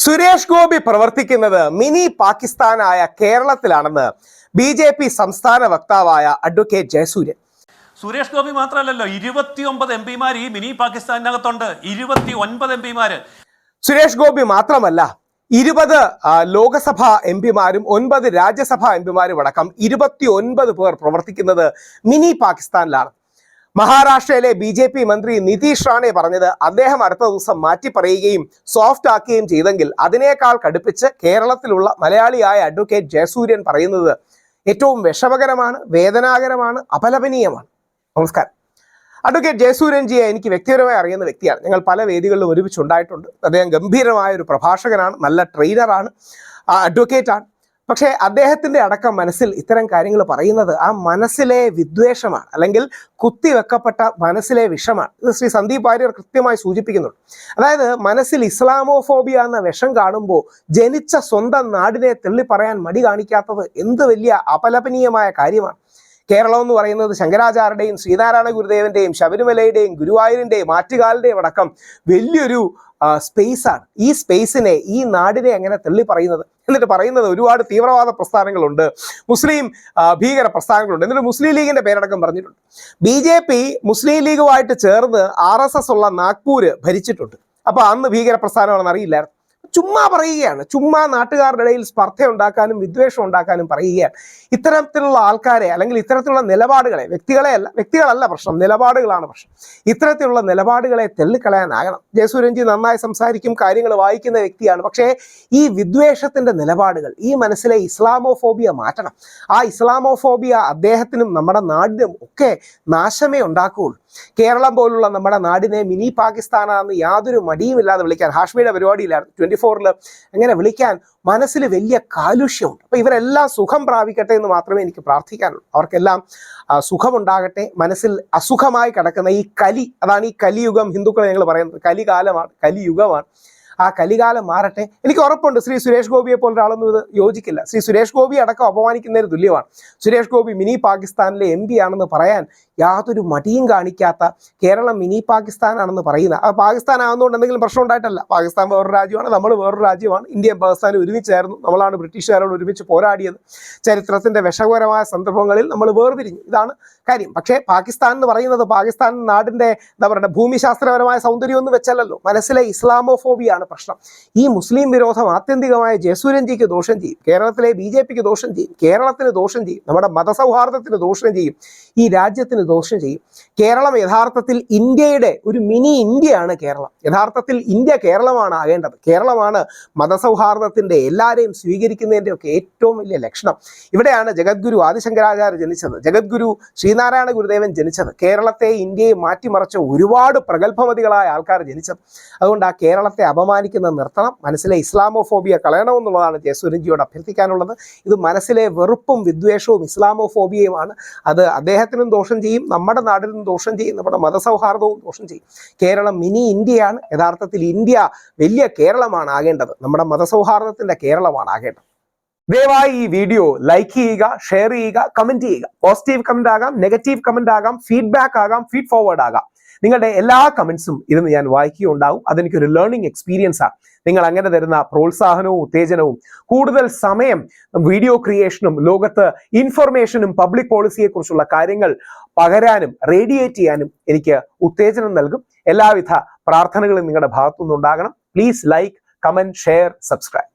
സുരേഷ് ഗോപി പ്രവർത്തിക്കുന്നത് mini പാകിസ്ഥാനായ കേരളത്തിലാണെന്ന് BJP സംസ്ഥാന വക്താവായ advocate Jayasuryan. Suresh Gopi മാത്രമല്ലല്ലോ, 29 MP-മാർ ഈ മിനി പാകിസ്ഥാനകത്തുണ്ട്. 29 MP-മാര്. സുരേഷ് ഗോപി മാത്രമല്ല, 20 ലോകസഭാ MP-മാരും 9 രാജ്യസഭാ MP-മാരും അടക്കം 29 പേർ പ്രവർത്തിക്കുന്നത് മിനി പാകിസ്ഥാനിലാണ്. മഹാരാഷ്ട്രയിലെ BJP മന്ത്രി നിതീഷ് റാണെ പറഞ്ഞത് അദ്ദേഹം അടുത്ത ദിവസം മാറ്റി പറയുകയും സോഫ്റ്റ് ആക്കുകയും ചെയ്തെങ്കിൽ അതിനേക്കാൾ കടുപ്പിച്ച് കേരളത്തിലുള്ള മലയാളിയായ അഡ്വക്കേറ്റ് ജയസൂര്യൻ പറയുന്നത് ഏറ്റവും വിഷമകരമാണ്, വേദനാകരമാണ്, അപലപനീയമാണ്. നമസ്കാരം. അഡ്വക്കേറ്റ് ജയസൂര്യൻജിയെ എനിക്ക് വ്യക്തിപരമായി അറിയുന്ന വ്യക്തിയാണ്. ഞങ്ങൾ പല വേദികളിലും ഒരുമിച്ചുണ്ടായിട്ടുണ്ട്. അദ്ദേഹം ഗംഭീരമായ ഒരു പ്രഭാഷകനാണ്, നല്ല ട്രെയിനറാണ്, അഡ്വക്കേറ്റാണ്. പക്ഷേ അദ്ദേഹത്തിൻ്റെ അടക്കം മനസ്സിൽ ഇത്തരം കാര്യങ്ങൾ പറയുന്നത് ആ മനസ്സിലെ വിദ്വേഷമാണ്, അല്ലെങ്കിൽ കുത്തിവെക്കപ്പെട്ട മനസ്സിലെ വിഷമാണ്. ഇത് ശ്രീ സന്ദീപ് വാര്യർ കൃത്യമായി സൂചിപ്പിക്കുന്നുണ്ട്. അതായത് മനസ്സിൽ ഇസ്ലാമോഫോബിയ എന്ന വിഷം കാണുമ്പോൾ ജനിച്ച സ്വന്തം നാടിനെ തെള്ളിപ്പറയാൻ മടി കാണിക്കാത്തത് എന്ത് വലിയ അപലപനീയമായ കാര്യമാണ്. കേരളം എന്ന് പറയുന്നത് ശങ്കരാചാര്യരുടെയും ശ്രീനാരായണ ഗുരുദേവന്റെയും ശബരിമലയുടെയും ഗുരുവായൂരിന്റെയും ആറ്റുകാലിന്റെയും അടക്കം വലിയൊരു സ്പേസാണ്. ഈ സ്പേസിനെ, ഈ നാടിനെ എങ്ങനെ തള്ളി പറയുന്നത്? എന്നിട്ട് പറയുന്നത് ഒരുപാട് തീവ്രവാദ പ്രസ്ഥാനങ്ങളുണ്ട്, മുസ്ലിം ഭീകര പ്രസ്ഥാനങ്ങളുണ്ട്, എന്നിട്ട് മുസ്ലിം ലീഗിന്റെ പേരടക്കം പറഞ്ഞിട്ടുണ്ട്. BJP മുസ്ലിം ലീഗുമായിട്ട് ചേർന്ന് RSS ഉള്ള നാഗ്പൂര് ഭരിച്ചിട്ടുണ്ട്. അപ്പൊ അന്ന് ഭീകര പ്രസ്ഥാനമാണെന്ന് അറിയില്ലായിരുന്നു. ചുമ്മാ പറയുകയാണ്, ചുമ്മാ നാട്ടുകാരുടെ ഇടയിൽ സ്പർദ്ധ ഉണ്ടാക്കാനും വിദ്വേഷം ഉണ്ടാക്കാനും പറയുകയാണ്. ഇത്തരത്തിലുള്ള ആൾക്കാരെ, അല്ലെങ്കിൽ ഇത്തരത്തിലുള്ള നിലപാടുകളെ, വ്യക്തികളല്ല പ്രശ്നം, നിലപാടുകളാണ് പ്രശ്നം. ഇത്തരത്തിലുള്ള നിലപാടുകളെ തെള്ളിക്കളയാനാകണം. ജയസൂര്യൻജി നന്നായി സംസാരിക്കും, കാര്യങ്ങൾ വായിക്കുന്ന വ്യക്തിയാണ്. പക്ഷേ ഈ വിദ്വേഷത്തിന്റെ നിലപാടുകൾ, ഈ മനസ്സിലെ ഇസ്ലാമോഫോബിയ മാറ്റണം. ആ ഇസ്ലാമോഫോബിയ അദ്ദേഹത്തിനും നമ്മുടെ നാടിനും ഒക്കെ നാശമേ ഉണ്ടാക്കുകയുള്ളൂ. കേരളം പോലുള്ള നമ്മുടെ നാടിനെ മിനി പാകിസ്ഥാനാണെന്ന് യാതൊരു മടിയുമില്ലാതെ വിളിക്കാൻ, ഹാഷ്മിയുടെ പരിപാടിയിലായിരുന്നു 24-ൽ, അങ്ങനെ വിളിക്കാൻ മനസ്സിൽ വലിയ കാലുഷ്യമുണ്ട്. അപ്പോൾ ഇവരെല്ലാം സുഖം പ്രാപിക്കട്ടെ എന്ന് മാത്രമേ എനിക്ക് പ്രാർത്ഥിക്കാനുള്ളൂ. അവർക്കെല്ലാം സുഖമുണ്ടാകട്ടെ. മനസ്സിൽ അസുഖമായി കിടക്കുന്ന ഈ കലി, അതാണ് ഈ കലിയുഗം, ഹിന്ദുക്കളെ ഞങ്ങൾ പറയുന്നത് കലികാലമാണ്, കലിയുഗമാണ്. ആ കലികാലം മാറട്ടെ. എനിക്ക് ഉറപ്പുണ്ട് ശ്രീ സുരേഷ് ഗോപിയെ പോലെ ഒരാളൊന്നും ഇത് യോജിക്കില്ല. ശ്രീ സുരേഷ് ഗോപി അടക്കം അപമാനിക്കുന്നതിന് തുല്യമാണ്. സുരേഷ് ഗോപി മിനി പാകിസ്ഥാനിലെ MP ആണെന്ന് പറയാൻ യാതൊരു മടിയും കാണിക്കാത്ത, കേരളം മിനി പാകിസ്ഥാനാണെന്ന് പറയുന്ന, പാകിസ്ഥാൻ ആകുന്നതുകൊണ്ട് എന്തെങ്കിലും പ്രശ്നം ഉണ്ടായിട്ടല്ല. പാകിസ്ഥാൻ വേറൊരു രാജ്യമാണ്, നമ്മൾ വേറൊരു രാജ്യമാണ്. ഇന്ത്യയും പാകിസ്ഥാനും ഒരുമിച്ചായിരുന്നു. നമ്മളാണ് ബ്രിട്ടീഷുകാരോട് ഒരുമിച്ച് പോരാടിയത്. ചരിത്രത്തിന്റെ വിഷകരമായ സന്ദർഭങ്ങളിൽ നമ്മൾ വേർപിരിഞ്ഞു. ഇതാണ് കാര്യം. പക്ഷേ പാകിസ്ഥാൻ എന്ന് പറയുന്നത് പാകിസ്ഥാൻ നാടിന്റെ എന്താ പറയുക, ഭൂമിശാസ്ത്രപരമായ സൗന്ദര്യമൊന്നും വെച്ചല്ലോ. മനസ്സിലെ ഇസ്ലാമോഫോബിയാണ് പ്രശ്നം. ഈ മുസ്ലിം വിരോധം ആത്യന്തികമായ ജയസൂര്യൻജിക്ക് ദോഷം ചെയ്യും, കേരളത്തിലെ BJPക്ക് ദോഷം ചെയ്യും, കേരളത്തിന് ദോഷം ചെയ്യും, നമ്മുടെ മതസൗഹാർദ്ദത്തിന് ദോഷം ചെയ്യും, ഈ രാജ്യത്തിന് ദോഷം ചെയ്യും. കേരളം യഥാർത്ഥത്തിൽ ഇന്ത്യയുടെ ഒരു മിനി ഇന്ത്യയാണ്. കേരളം യഥാർത്ഥത്തിൽ ഇന്ത്യ കേരളമാണ് ആകേണ്ടത്. കേരളമാണ് മതസൗഹാർദ്ദത്തിന്റെ, എല്ലാവരെയും സ്വീകരിക്കുന്നതിൻ്റെ ഒക്കെ ഏറ്റവും വലിയ ലക്ഷണം. ഇവിടെയാണ് ജഗദ്ഗുരു ആദിശങ്കരാചാര്യ ജനിച്ചത്, ജഗദ്ഗുരു ശ്രീനാരായണ ഗുരുദേവൻ ജനിച്ചത്, കേരളത്തെ, ഇന്ത്യയെ മാറ്റിമറിച്ച ഒരുപാട് പ്രഗത്ഭമതികളായ ആൾക്കാർ ജനിച്ചത്. അതുകൊണ്ട് ആ കേരളത്തെ അപമാനിക്കുന്നത് നിർത്തണം. മനസ്സിലെ ഇസ്ലാമോഫോബിയ കളയണമെന്നുള്ളതാണ് ജയസൂര്യൻജിയോട് അഭ്യർത്ഥിക്കാനുള്ളത്. ഇത് മനസ്സിലെ വെറുപ്പും വിദ്വേഷവും ഇസ്ലാമോഫോബിയയുമാണ്. അത് അദ്ദേഹത്തിനും ദോഷം ചെയ്യും, നമ്മുടെ നാടിനും ദോഷം ചെയ്യും, നമ്മുടെ മതസൗഹാർദ്ദവും ദോഷം ചെയ്യും. കേരളം മിനി ഇന്ത്യയാണ്. യഥാർത്ഥത്തിൽ ഇന്ത്യ വലിയ കേരളമാണ് ആകേണ്ടത്, നമ്മുടെ മതസൗഹാർദ്ദത്തിന്റെ കേരളമാണ് ആകേണ്ടത്. ദയവായി ഈ വീഡിയോ ലൈക്ക് ചെയ്യുക, ഷെയർ ചെയ്യുക, കമന്റ് ചെയ്യുക. പോസിറ്റീവ് കമന്റ് ആകാം, നെഗറ്റീവ് കമന്റ് ആകാം, ഫീഡ്ബാക്ക് ആകാം, ഫീഡ് ഫോർവേഡ് ആകാം. നിങ്ങളുടെ എല്ലാ കമന്റ്സും ഇരുന്ന് ഞാൻ വായിക്കുകയുണ്ടാവും. അതെനിക്കൊരു ലേണിംഗ് എക്സ്പീരിയൻസ് ആണ്. നിങ്ങൾ അങ്ങനെ തരുന്ന പ്രോത്സാഹനവും ഉത്തേജനവും കൂടുതൽ സമയം വീഡിയോ ക്രിയേഷനും ലോകത്ത് ഇൻഫർമേഷനും പബ്ലിക് പോളിസിയെക്കുറിച്ചുള്ള കാര്യങ്ങൾ പകരാനും റേഡിയേറ്റ് ചെയ്യാനും എനിക്ക് ഉത്തേജനം നൽകും. എല്ലാവിധ പ്രാർത്ഥനകളും നിങ്ങളുടെ ഭാഗത്തുനിന്നുണ്ടാകണം. Please like, comment, share, subscribe.